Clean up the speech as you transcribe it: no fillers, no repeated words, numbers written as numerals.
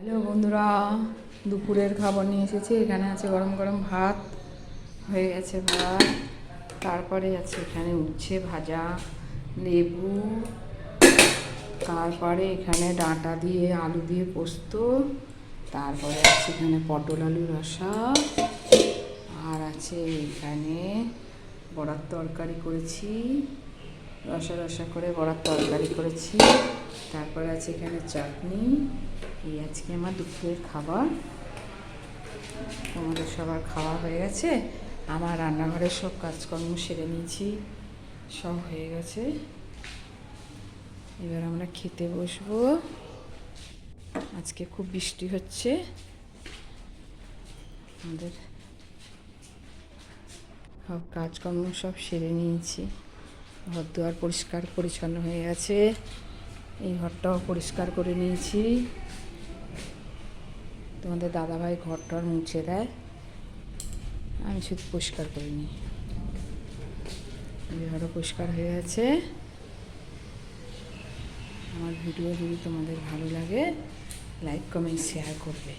Hello বন্ধুরা, দুপুরের খাবার নিয়ে এসেছি। এখানে আছে গরম গরম ভাত, হয়ে গেছে ভাত। তারপরে আছে এখানে উচ্ছে ভাজা, লেবু, তারপরে এখানে ডাঁটা দিয়ে আলু দিয়ে পোস্ত, তারপরে আছে এখানে পটল আলু রসা, আর আছে এখানে বড়ার তরকারি করেছি, রসা রসা করে বড়ার তরকারি করেছি। তারপরে আছে এখানে চাটনি। এই আজকে আমার দুপুরের খাবার। তোমাদের সবার খাওয়া হয়ে গেছে? আমার রান্নাঘরের সব কাজকর্ম সেরে নিয়েছি, সব হয়ে গেছে। এবার আমরা খেতে বসবো। আজকে খুব বৃষ্টি হচ্ছে। আমাদের সব কাজকর্ম সব সেরে নিয়েছি। ঘর দুয়ার পরিষ্কার পরিচ্ছন্ন হয়ে গেছে। এই ঘরটাও পরিষ্কার করে নিয়েছি। তোমাদের দাদাভাই ঘরটার মুছে দেয়, আমি শুধু পরিষ্কার করে নিই। ঘরও পরিষ্কার হয়ে গেছে। আমার ভিডিও যদি তোমাদের ভালো লাগে, লাইক কমেন্ট শেয়ার করবে।